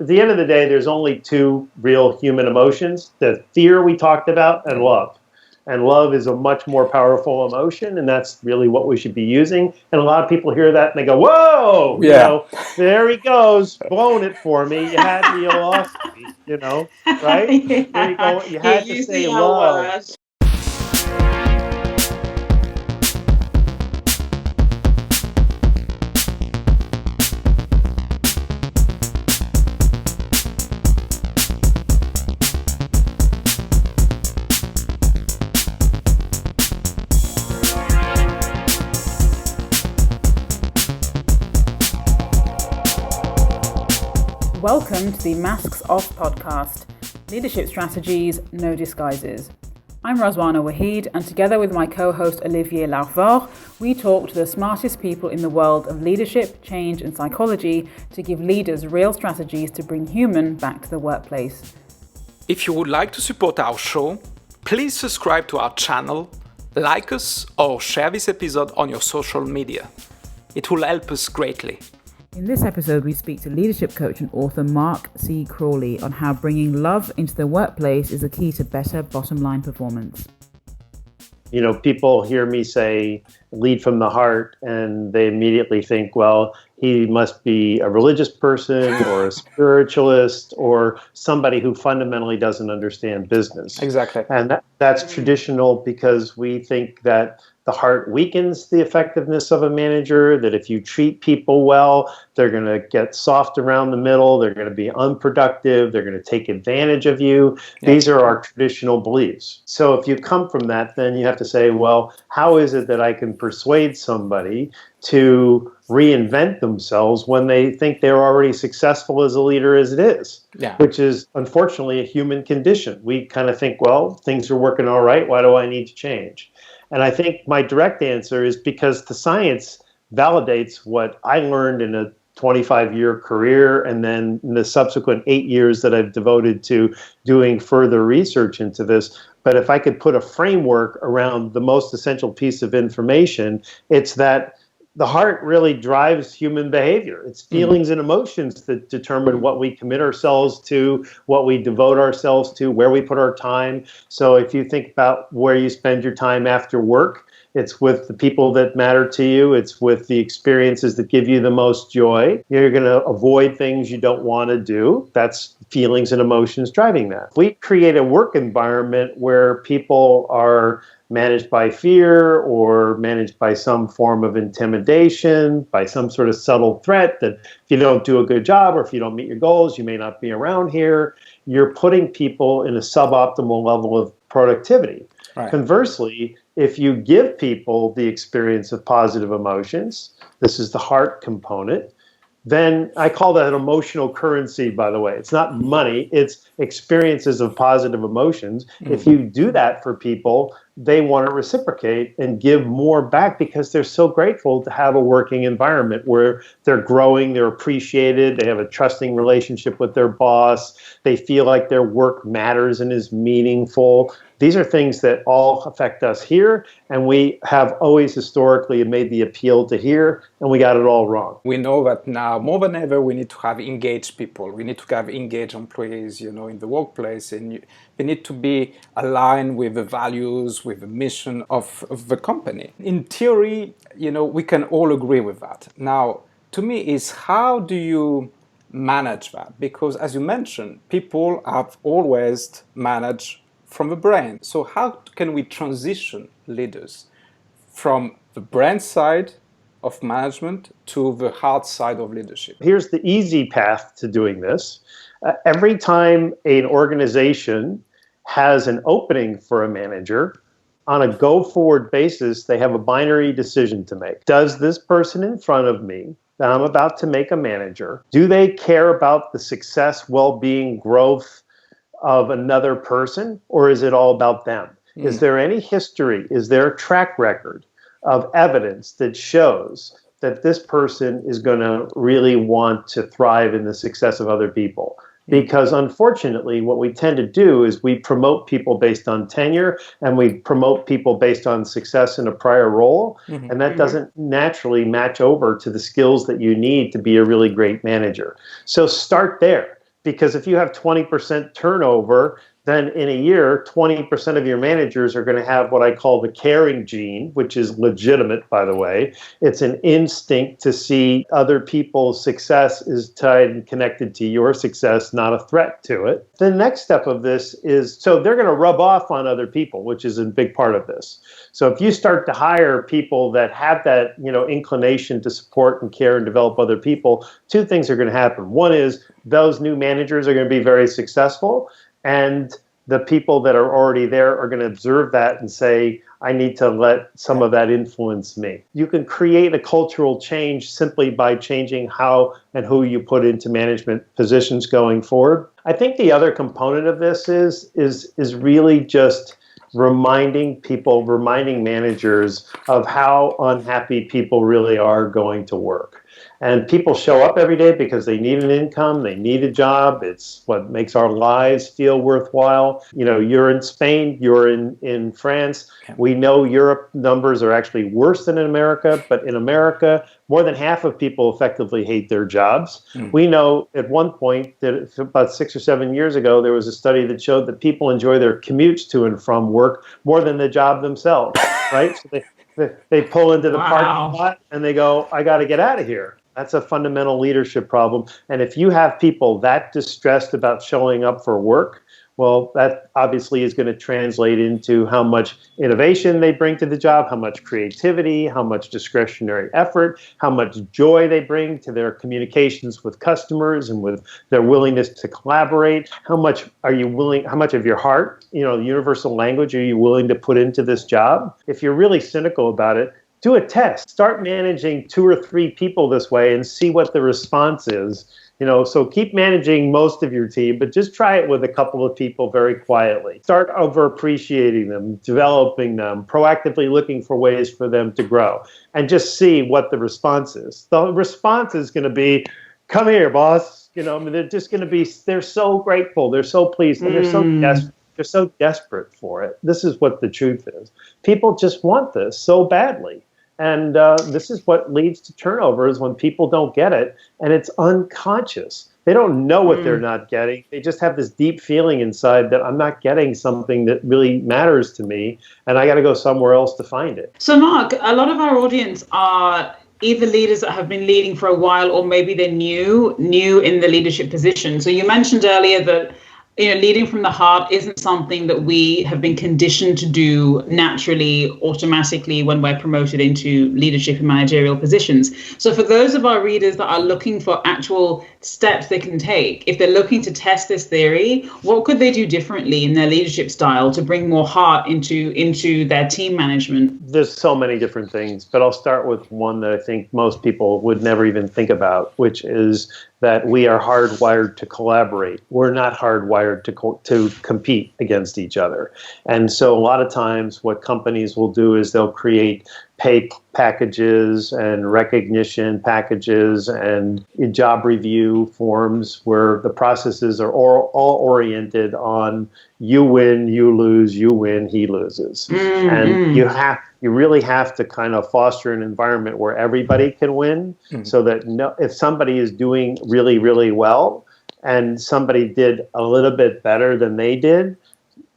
At the end of the day, there's only two real human emotions, the fear we talked about and love. And love is a much more powerful emotion, and that's really what we should be using. And a lot of people hear that and they go, whoa, there he goes, blowing it for me. You had me, you lost me, right? Yeah. There you go. You had to say our love. words. Welcome to the Masks Off podcast, Leadership Strategies, No Disguises. I'm Razwana Waheed, and together with my co-host Olivier Larvor, we talk to the smartest people in the world of leadership, change and psychology to give leaders real strategies to bring human back to the workplace. If you would like to support our show, please subscribe to our channel, like us, or share this episode on your social media. It will help us greatly. In this episode, we speak to leadership coach and author Mark C Crawley on how bringing love into the workplace is a key to better bottom line performance. People hear me say lead from the heart and they immediately think, well, he must be a religious person or a spiritualist or somebody who fundamentally doesn't understand business. Exactly. And that's traditional because we think that the heart weakens the effectiveness of a manager, that if you treat people well, they're going to get soft around the middle, they're going to be unproductive, they're going to take advantage of you. Yeah. These are our traditional beliefs. So if you come from that, then you have to say, well, how is it that I can persuade somebody to reinvent themselves when they think they're already successful as a leader as it is? Yeah. Which is unfortunately a human condition. We kind of think, well, things are working all right, why do I need to change? And I think my direct answer is because the science validates what I learned in a 25-year career and then in the subsequent 8 years that I've devoted to doing further research into this. But if I could put a framework around the most essential piece of information, it's that the heart really drives human behavior. It's feelings and emotions that determine what we commit ourselves to, what we devote ourselves to, where we put our time. So if you think about where you spend your time after work, it's with the people that matter to you. It's with the experiences that give you the most joy. You're going to avoid things you don't want to do. That's feelings and emotions driving that. We create a work environment where people are managed by fear or managed by some form of intimidation, by some sort of subtle threat that if you don't do a good job or if you don't meet your goals, you may not be around here. You're putting people in a suboptimal level of productivity. Right. Conversely, if you give people the experience of positive emotions, this is the heart component, then I call that an emotional currency, by the way. It's not money, it's experiences of positive emotions. If you do that for people, they want to reciprocate and give more back because they're so grateful to have a working environment where they're growing, they're appreciated, they have a trusting relationship with their boss, they feel like their work matters and is meaningful. These are things that all affect us here, and we have always historically made the appeal to here, and we got it all wrong. We know that now more than ever we need to have engaged people. We need to have engaged employees, in the workplace, and they need to be aligned with the values, with the mission of the company. In theory, we can all agree with that. Now, to me, is how do you manage that? Because as you mentioned, people have always managed from the brain. So how can we transition leaders from the brain side of management to the heart side of leadership? Here's the easy path to doing this. Every time an organization has an opening for a manager, on a go-forward basis, they have a binary decision to make. Does this person in front of me that I'm about to make a manager, do they care about the success, well-being, growth of another person, or is it all about them? Is there any history? Is there a track record of evidence that shows that this person is going to really want to thrive in the success of other people? Because unfortunately, what we tend to do is we promote people based on tenure and we promote people based on success in a prior role. And that doesn't naturally match over to the skills that you need to be a really great manager. So start there. because if you have 20% turnover, then in a year, 20% of your managers are going to have what I call the caring gene, which is legitimate, by the way. It's an instinct to see other people's success is tied and connected to your success, not a threat to it. The next step of this is, so they're going to rub off on other people, which is a big part of this. So if you start to hire people that have that, inclination to support and care and develop other people, two things are going to happen. One is those new managers are going to be very successful, and the people that are already there are going to observe that and say, I need to let some of that influence me. You can create a cultural change simply by changing how and who you put into management positions going forward. I think the other component of this is really just reminding managers of how unhappy people really are going to work. And people show up every day because they need an income, they need a job. It's what makes our lives feel worthwhile. You're in Spain, you're in France. We know Europe numbers are actually worse than in America, but in America, more than half of people effectively hate their jobs. We know at one point that about 6 or 7 years ago, there was a study that showed that people enjoy their commutes to and from work more than the job themselves, right? So they pull into the parking lot and they go, I got to get out of here. That's a fundamental leadership problem. And if you have people that distressed about showing up for work, well, that obviously is going to translate into how much innovation they bring to the job, how much creativity, how much discretionary effort, how much joy they bring to their communications with customers and with their willingness to collaborate. How much of your heart, the universal language, are you willing to put into this job? If you're really cynical about it, do a test. Start managing 2 or 3 people this way and see what the response is. So keep managing most of your team, but just try it with a couple of people very quietly. Start over appreciating them, developing them, proactively looking for ways for them to grow, and just see what the response is. The response is going to be, come here, boss. They're just going to be, they're so grateful, they're so pleased, and they're so desperate. They're so desperate for it. This is what the truth is. People just want this so badly. And this is what leads to turnover, is when people don't get it, and it's unconscious. They don't know what they're not getting. They just have this deep feeling inside that I'm not getting something that really matters to me, and I got to go somewhere else to find it. So, Mark, a lot of our audience are either leaders that have been leading for a while, or maybe they're new in the leadership position. So you mentioned earlier that leading from the heart isn't something that we have been conditioned to do naturally, automatically, when we're promoted into leadership and managerial positions. So for those of our readers that are looking for actual steps they can take, if they're looking to test this theory, what could they do differently in their leadership style to bring more heart into their team management? There's so many different things, but I'll start with one that I think most people would never even think about, which is that we are hardwired to collaborate. We're not hardwired to compete against each other. And so a lot of times what companies will do is they'll create pay packages and recognition packages and job review forms where the processes are all oriented on you win, you lose, you win, he loses. And you really have to kind of foster an environment where everybody can win, so that if somebody is doing really, really well and somebody did a little bit better than they did,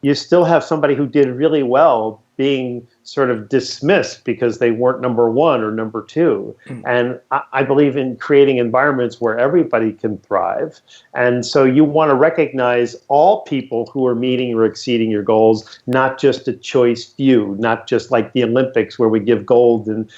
you still have somebody who did really well being sort of dismissed because they weren't number one or number two. And I believe in creating environments where everybody can thrive. And so you want to recognize all people who are meeting or exceeding your goals, not just a choice few, not just like the Olympics where we give gold and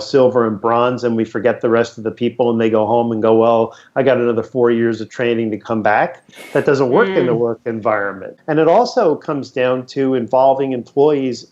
silver and bronze and we forget the rest of the people and they go home and go, well, I got another 4 years of training to come back. That doesn't work in the work environment. And it also comes down to involving employees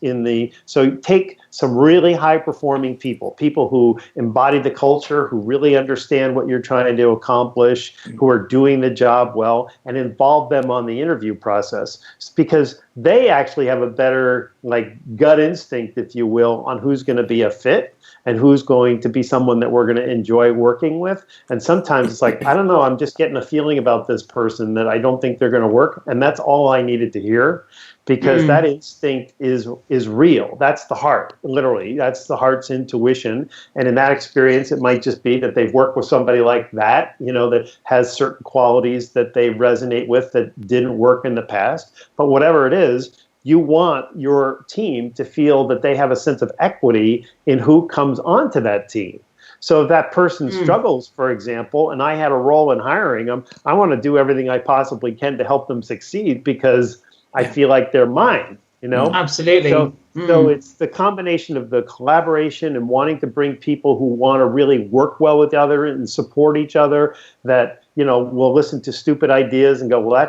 so take some really high-performing people who embody the culture, who really understand what you're trying to accomplish, who are doing the job well, and involve them on the interview process, because they actually have a better like gut instinct, if you will, on who's going to be a fit and who's going to be someone that we're going to enjoy working with. And sometimes it's like, I don't know, I'm just getting a feeling about this person that I don't think they're going to work. And that's all I needed to hear, because that instinct is real. That's the heart, literally. That's the heart's intuition. And in that experience, it might just be that they've worked with somebody like that, that has certain qualities that they resonate with that didn't work in the past. But whatever it is, you want your team to feel that they have a sense of equity in who comes onto that team. So if that person struggles, for example, and I had a role in hiring them, I want to do everything I possibly can to help them succeed, because I feel like they're mine, Absolutely. So it's the combination of the collaboration and wanting to bring people who want to really work well with the other and support each other, that will listen to stupid ideas and go, well,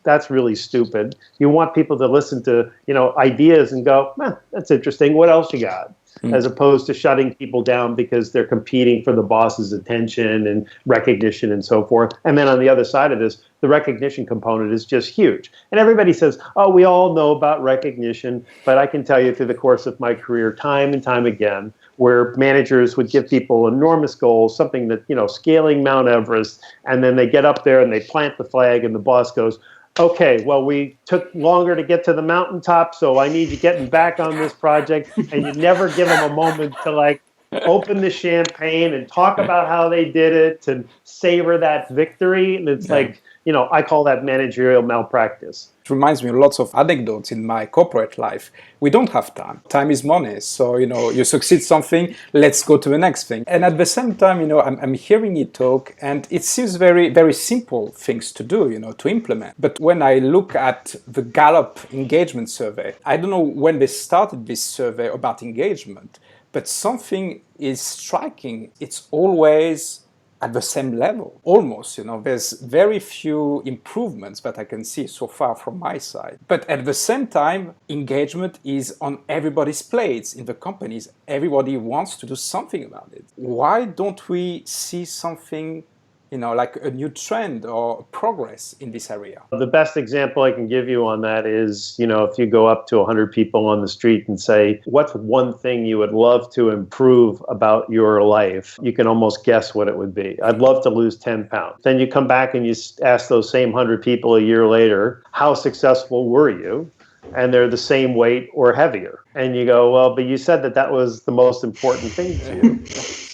that's really stupid. You want people to listen to, ideas and go, that's interesting. What else you got? As opposed to shutting people down because they're competing for the boss's attention and recognition and so forth. And then on the other side of this, the recognition component is just huge. And everybody says, oh, we all know about recognition, but I can tell you through the course of my career, time and time again, where managers would give people enormous goals, something that, scaling Mount Everest, and then they get up there and they plant the flag and the boss goes, okay, well, we took longer to get to the mountaintop, so I need you getting back on this project. And you never give them a moment to open the champagne and talk about how they did it and savor that victory. And it's I call that managerial malpractice. It reminds me of lots of anecdotes in my corporate life. We don't have time. Time is money. So, you succeed something, let's go to the next thing. And at the same time, I'm hearing you talk, and it seems very, very simple things to do, to implement. But when I look at the Gallup engagement survey, I don't know when they started this survey about engagement, but something is striking. It's always at the same level, almost. There's very few improvements that I can see so far from my side. But at the same time, engagement is on everybody's plates in the companies. Everybody wants to do something about it. Why don't we see something, like a new trend or progress in this area? The best example I can give you on that is, if you go up to 100 people on the street and say, what's one thing you would love to improve about your life? You can almost guess what it would be. I'd love to lose 10 pounds. Then you come back and you ask those same 100 people a year later, how successful were you? And they're the same weight or heavier. And you go, well, but you said that was the most important thing to you.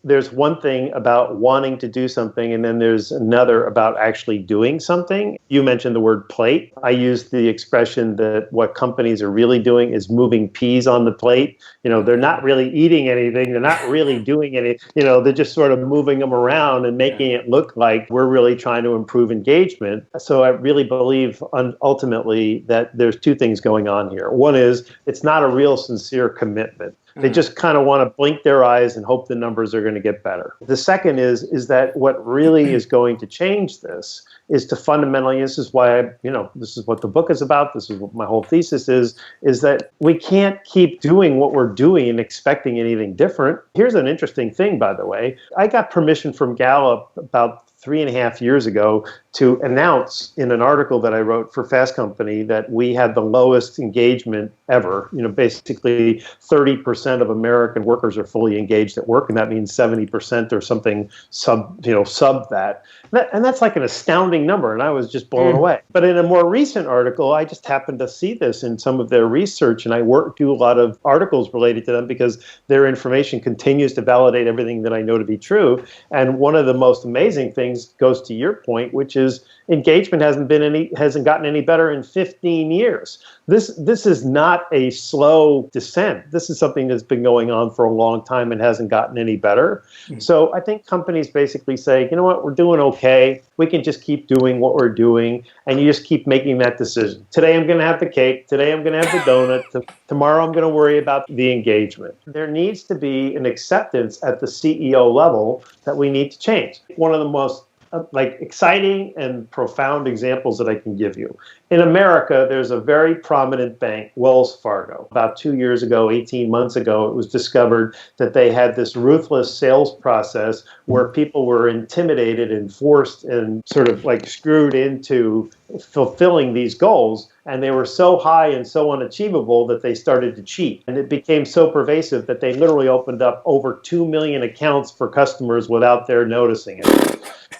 There's one thing about wanting to do something, and then there's another about actually doing something. You mentioned the word plate. I use the expression that what companies are really doing is moving peas on the plate. They're not really eating anything. They're not really doing anything. They're just sort of moving them around and making it look like we're really trying to improve engagement. So I really believe ultimately that there's two things going on here. One is it's not a real sincere commitment. They just kind of want to blink their eyes and hope the numbers are going to get better. The second is that what really is going to change this is to fundamentally, this is why this is what the book is about, this is what my whole thesis is that we can't keep doing what we're doing and expecting anything different. Here's an interesting thing, by the way. I got permission from Gallup about 3.5 years ago to announce in an article that I wrote for Fast Company that we had the lowest engagement ever. Basically 30% of American workers are fully engaged at work, and that means 70% or something sub that. And that's like an astounding number, and I was just blown away. But in a more recent article, I just happened to see this in some of their research, and I do a lot of articles related to them because their information continues to validate everything that I know to be true. And one of the most amazing things goes to your point, which is engagement hasn't gotten any better in 15 years. This is not a slow descent. This is something that's been going on for a long time and hasn't gotten any better. So I think companies basically say, you know what, we're doing okay. We can just keep doing what we're doing, and you just keep making that decision. Today I'm going to have the cake. Today I'm going to have the donut. Tomorrow I'm going to worry about the engagement. There needs to be an acceptance at the CEO level that we need to change. One of the most like exciting and profound examples that I can give you. In America, there's a very prominent bank, Wells Fargo. About 2 years ago, 18 months ago, it was discovered that they had this ruthless sales process where people were intimidated and forced and sort of like screwed into fulfilling these goals. And they were so high and so unachievable that they started to cheat. And it became so pervasive that they literally opened up over 2 million accounts for customers without their noticing it.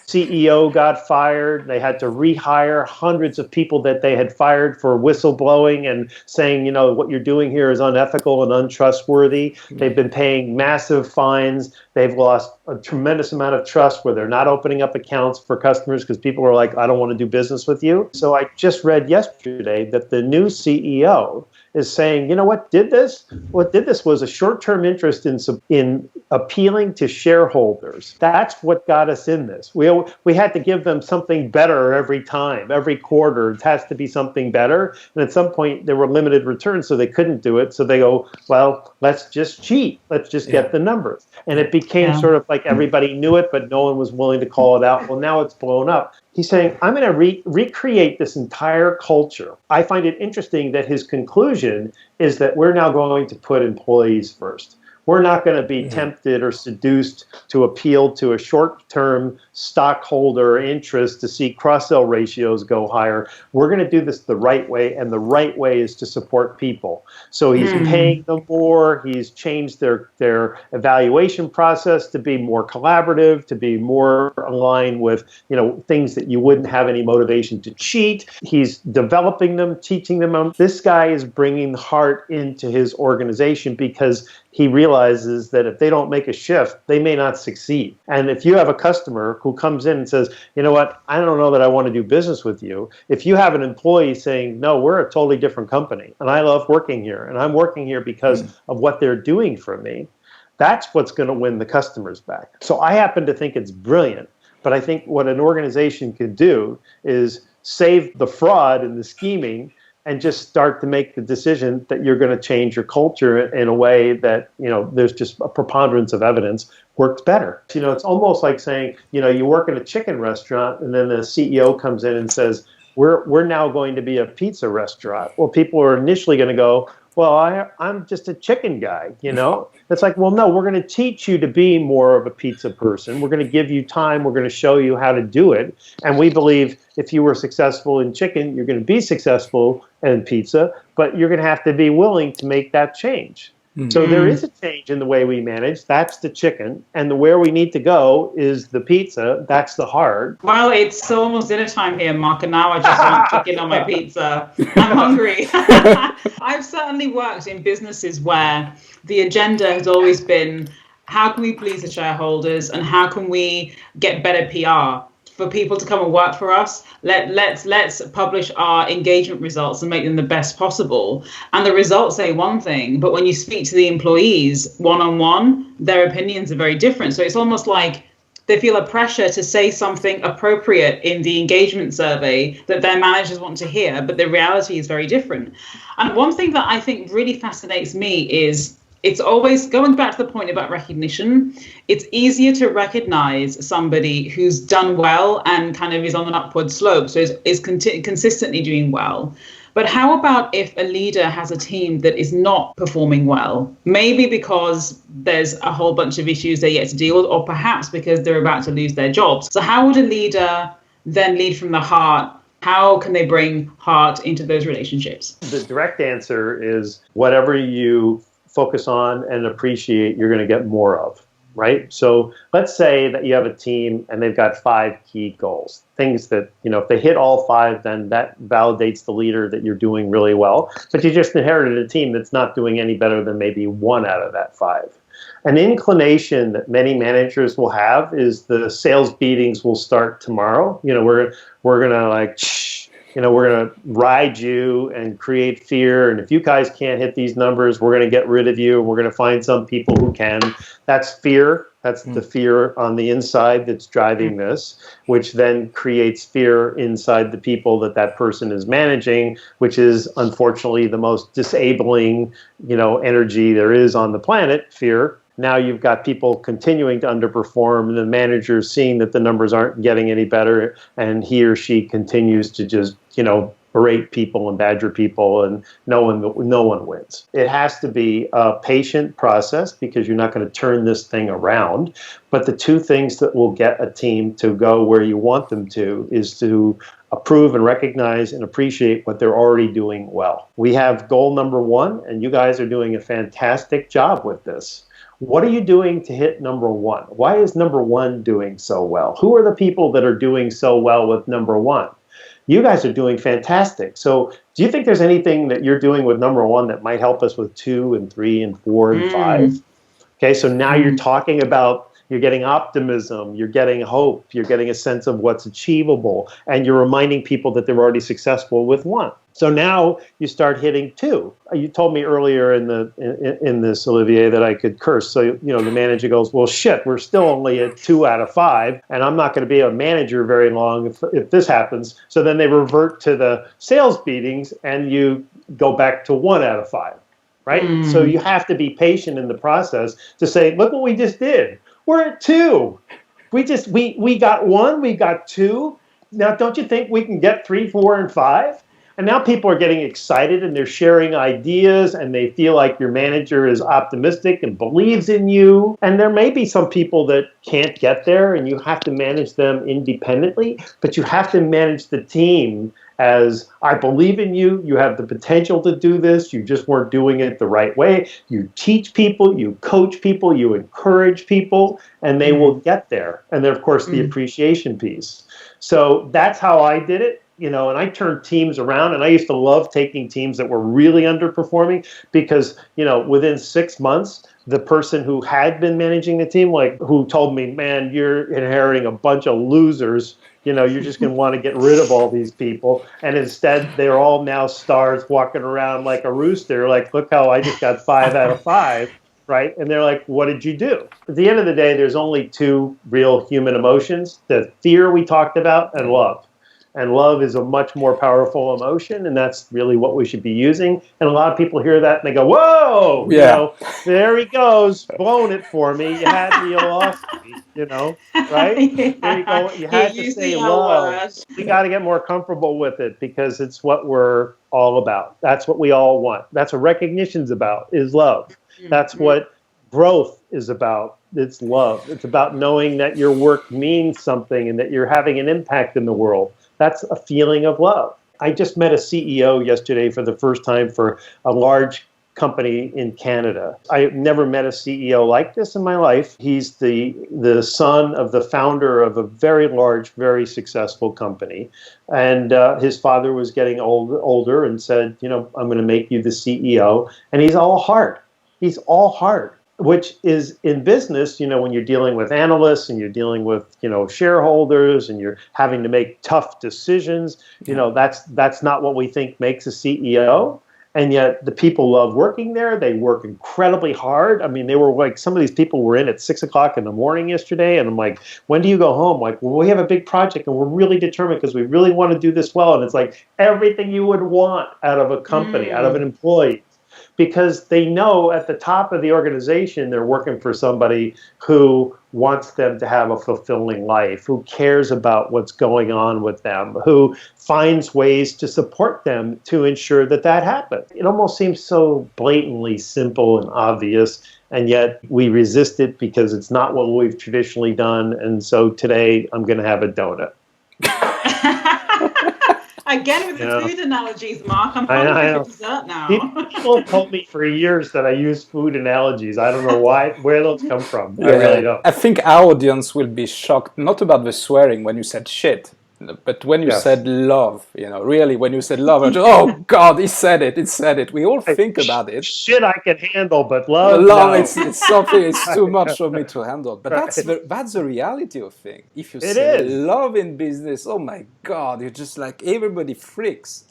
CEO got fired. They had to rehire hundreds of people that they had fired for whistleblowing and saying, what you're doing here is unethical and untrustworthy. They've been paying massive fines. They've lost a tremendous amount of trust where they're not opening up accounts for customers because people are like, I don't want to do business with you. So I just read yesterday that the new CEO is saying, what did this? What did this was a short-term interest in appealing to shareholders. That's what got us in this. We had to give them something better every time, every quarter. It has to be something better. And at some point, there were limited returns, so they couldn't do it. So they go, well, let's just cheat. Let's just get the numbers. And it became sort of like everybody knew it, but no one was willing to call it out. Well, now it's blown up. He's saying, I'm going to recreate this entire culture. I find it interesting that his conclusion is that we're now going to put employees first. We're not going to be tempted or seduced to appeal to a short-term stockholder interest to see cross-sell ratios go higher. We're going to do this the right way, and the right way is to support people. So he's paying them more. He's changed their evaluation process to be more collaborative, to be more aligned with things that you wouldn't have any motivation to cheat. He's developing them, teaching them. This guy is bringing heart into his organization because he realizes that if they don't make a shift, they may not succeed. And if you have a customer who comes in and says, I don't know that I want to do business with you. If you have an employee saying, no, we're a totally different company, and I love working here, and I'm working here because of what they're doing for me, that's what's going to win the customers back. So I happen to think it's brilliant. But I think what an organization could do is save the fraud and the scheming and just start to make the decision that you're going to change your culture in a way that, there's just a preponderance of evidence works better. It's almost like saying, you work in a chicken restaurant and then the CEO comes in and says, we're now going to be a pizza restaurant. Well, people are initially going to go, well, I'm just a chicken guy, It's like, well, no, we're going to teach you to be more of a pizza person. We're going to give you time. We're going to show you how to do it. And we believe if you were successful in chicken, you're going to be successful in pizza, but you're going to have to be willing to make that change. So there is a change in the way we manage. That's the chicken. And where we need to go is the pizza. That's the hard. Well, it's almost dinner time here, Mark, and now I just want chicken on my pizza. I'm hungry. I've certainly worked in businesses where the agenda has always been, how can we please the shareholders and how can we get better PR for people to come and work for us? Let's publish our engagement results and make them the best possible. And the results say one thing, but when you speak to the employees one-on-one, their opinions are very different. So it's almost like they feel a pressure to say something appropriate in the engagement survey that their managers want to hear, but the reality is very different. And one thing that I think really fascinates me is it's always going back to the point about recognition. It's easier to recognize somebody who's done well and kind of is on an upward slope, so is consistently doing well. But how about if a leader has a team that is not performing well? Maybe because there's a whole bunch of issues they're yet to deal with, or perhaps because they're about to lose their jobs. So how would a leader then lead from the heart? How can they bring heart into those relationships? The direct answer is whatever you focus on and appreciate, you're going to get more of, right? So let's say that you have a team and they've got 5 key goals, things that, if they hit all 5, then that validates the leader that you're doing really well. But you just inherited a team that's not doing any better than maybe 1 out of that 5. An inclination that many managers will have is the sales meetings will start tomorrow. We're going to we're going to ride you and create fear. And if you guys can't hit these numbers, we're going to get rid of you. And we're going to find some people who can. That's fear. That's the fear on the inside that's driving this, which then creates fear inside the people that person is managing, which is unfortunately the most disabling, energy there is on the planet, fear. Now you've got people continuing to underperform, and the manager's seeing that the numbers aren't getting any better, and he or she continues to just, berate people and badger people, and no one wins. It has to be a patient process because you're not going to turn this thing around. But the two things that will get a team to go where you want them to is to approve and recognize and appreciate what they're already doing well. We have goal number 1, and you guys are doing a fantastic job with this. What are you doing to hit number 1? Why is number 1 doing so well? Who are the people that are doing so well with number 1? You guys are doing fantastic. So do you think there's anything that you're doing with number 1 that might help us with 2 and 3 and 4 and 5? Okay, so now you're talking about, you're getting optimism, you're getting hope, you're getting a sense of what's achievable, and you're reminding people that they're already successful with 1. So now you start hitting 2. You told me earlier in this, Olivier, that I could curse. So, the manager goes, well, shit, we're still only at 2 out of 5, and I'm not going to be a manager very long if this happens. So then they revert to the sales meetings, and you go back to 1 out of 5, right? So you have to be patient in the process to say, look what we just did. We're at 2. We got 1, we got 2. Now, don't you think we can get 3, 4, and 5? And now people are getting excited and they're sharing ideas and they feel like your manager is optimistic and believes in you. And there may be some people that can't get there and you have to manage them independently, but you have to manage the team as, I believe in you, you have the potential to do this, you just weren't doing it the right way. You teach people, you coach people, you encourage people, and they will get there. And then, of course, the appreciation piece. So that's how I did it. And I turned teams around, and I used to love taking teams that were really underperforming because, within 6 months, the person who had been managing the team, who told me, man, you're inheriting a bunch of losers, you're just going to want to get rid of all these people. And instead, they're all now stars walking around like a rooster, like, look how I just got 5 out of 5. Right? And they're like, what did you do? At the end of the day, there's only 2 real human emotions, the fear we talked about and love. And love is a much more powerful emotion, and that's really what we should be using. And a lot of people hear that and they go, whoa, there he goes, blowing it for me. You had me, you lost me, right? There you go. You had to say love. We got to get more comfortable with it because it's what we're all about. That's what we all want. That's what recognition's about, is love. That's what growth is about. It's love. It's about knowing that your work means something and that you're having an impact in the world. That's a feeling of love. I just met a CEO yesterday for the first time for a large company in Canada. I've never met a CEO like this in my life. He's the son of the founder of a very large, very successful company. And his father was getting older and said, I'm going to make you the CEO. And he's all heart. He's all heart. Which is in business, when you're dealing with analysts and you're dealing with, shareholders and you're having to make tough decisions, that's not what we think makes a CEO. And yet the people love working there. They work incredibly hard. I mean, they were like, some of these people were in at 6 o'clock in the morning yesterday. And I'm like, when do you go home? Like, well, we have a big project and we're really determined because we really want to do this well. And it's like everything you would want out of a company, out of an employee. Because they know at the top of the organization, they're working for somebody who wants them to have a fulfilling life, who cares about what's going on with them, who finds ways to support them to ensure that happens. It almost seems so blatantly simple and obvious, and yet we resist it because it's not what we've traditionally done. And so today I'm going to have a donut. Again with the food analogies, Mark. I'm hungry for dessert now. People have told me for years that I use food analogies. I don't know where those come from. I really don't. I think our audience will be shocked, not about the swearing when you said shit, but when you said love, really, when you said love, oh God, he said it. We all think about it. Shit I can handle, but love, no. it's something, it's too much for me to handle. But that's the reality of things. If you say love in business, oh my God, you're just like, everybody freaks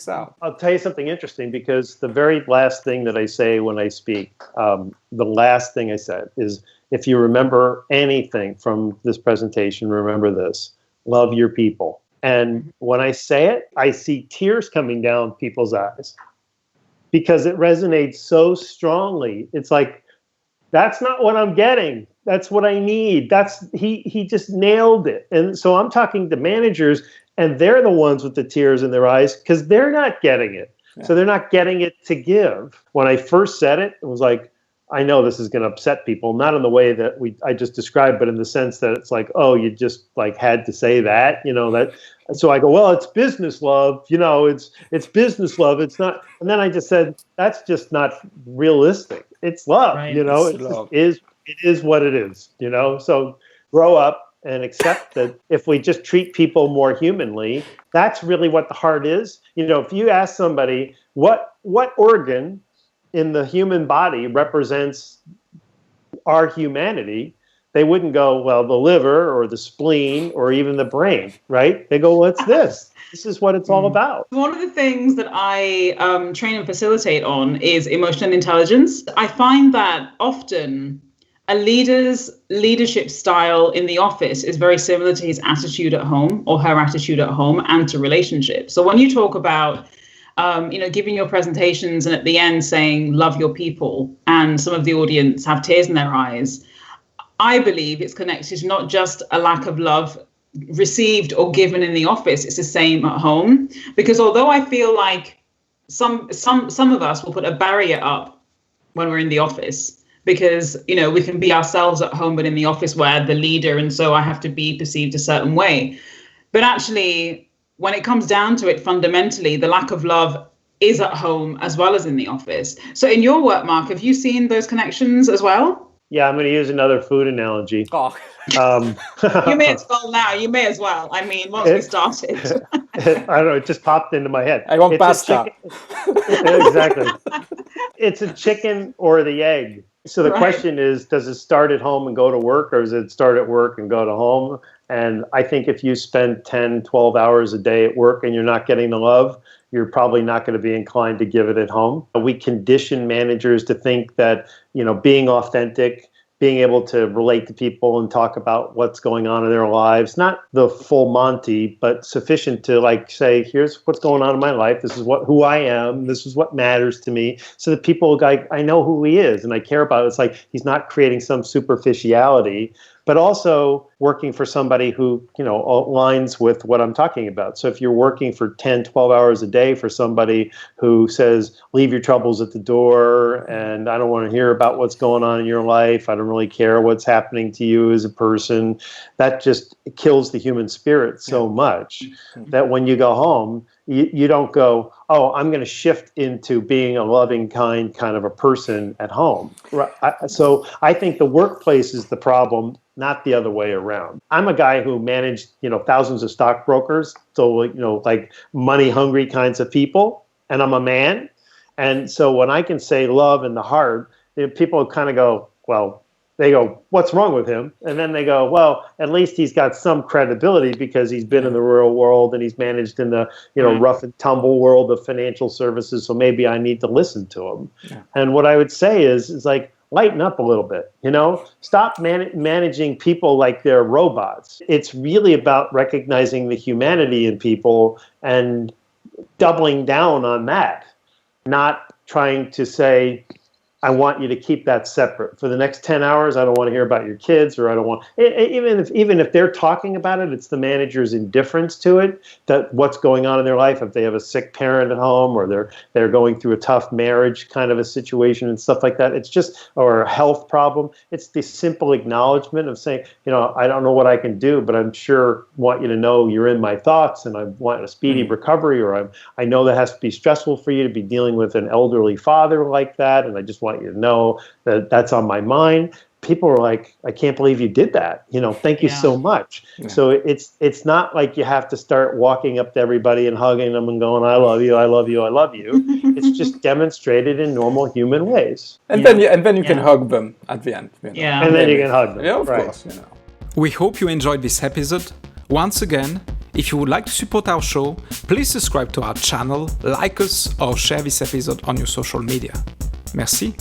out. I'll tell you something interesting, because the very last thing that I say when I speak, the last thing I said is, if you remember anything from this presentation, remember this. Love your people. And when I say it, I see tears coming down people's eyes because it resonates so strongly. It's like That's not what I'm getting. That's what I need. He just nailed it. And so I'm talking to managers, and they're the ones with the tears in their eyes because they're not getting it. Yeah. So they're not getting it to give. When I first said it, it was like, I know this is going to upset people, not in the way that I just described, but in the sense that it's like, oh, you just like had to say that, that. So I go, well, it's business love, it's business love. It's not. And then I just said, that's just not realistic. It's love, right. It is what it is, So grow up and accept that if we just treat people more humanly, that's really what the heart is. If you ask somebody what organ in the human body represents our humanity, they wouldn't go, well, the liver or the spleen or even the brain, right? They go, what's this? This is what it's all about. One of the things that I train and facilitate on is emotional intelligence. I find that often a leader's leadership style in the office is very similar to his attitude at home or her attitude at home and to relationships. So when you talk about giving your presentations and at the end saying, love your people, and some of the audience have tears in their eyes, I believe it's connected to not just a lack of love received or given in the office, it's the same at home. Because although I feel like some of us will put a barrier up when we're in the office, because, we can be ourselves at home, but in the office we're the leader, and so I have to be perceived a certain way. But actually, when it comes down to it, fundamentally, the lack of love is at home as well as in the office. So in your work, Mark, have you seen those connections as well? Yeah, I'm going to use another food analogy. Oh. You may as well now. You may as well. I mean, once we started. I don't know. It just popped into my head. I want pasta. Exactly. It's a chicken or the egg. So the question is, does it start at home and go to work, or does it start at work and go to home? And I think if you spend 10, 12 hours a day at work and you're not getting the love, you're probably not going to be inclined to give it at home. We condition managers to think that, being authentic, being able to relate to people and talk about what's going on in their lives, not the full Monty, but sufficient to say, here's what's going on in my life. This is who I am. This is what matters to me. So that people, I know who he is and I care about it. It's like he's not creating some superficiality, but also working for somebody who, aligns with what I'm talking about. So if you're working for 10, 12 hours a day for somebody who says, leave your troubles at the door, and I don't want to hear about what's going on in your life, I don't really care what's happening to you as a person, that just kills the human spirit so much that when you go home, you don't go, oh, I'm going to shift into being a loving, kind of a person at home. So I think the workplace is the problem, not the other way around. I'm a guy who managed, thousands of stockbrokers, so, money hungry kinds of people, and I'm a man. And so when I can say love in the heart, people kind of go, well, they go, what's wrong with him? And then they go, well, at least he's got some credibility because he's been in the real world and he's managed in the, rough and tumble world of financial services. So maybe I need to listen to him. Yeah. And what I would say is lighten up a little bit, stop managing people like they're robots. It's really about recognizing the humanity in people and doubling down on that, not trying to say, I want you to keep that separate. For the next 10 hours, I don't want to hear about your kids, or I don't want, even if they're talking about it, it's the manager's indifference to it, that what's going on in their life, if they have a sick parent at home, or they're going through a tough marriage kind of a situation and stuff like that. It's just, or a health problem. It's the simple acknowledgement of saying, I don't know what I can do, but I'm sure want you to know you're in my thoughts and I want a speedy recovery, or I know that has to be stressful for you to be dealing with an elderly father like that, and I just want you to know that that's on my mind. People are like, I can't believe you did that. Thank you so much. Yeah. So it's not like you have to start walking up to everybody and hugging them and going, I love you, I love you, I love you. It's just demonstrated in normal human ways. And then you can hug them at the end. Yeah. And then you can hug them. Yeah, of course. We hope you enjoyed this episode. Once again, if you would like to support our show, please subscribe to our channel, like us, or share this episode on your social media. Merci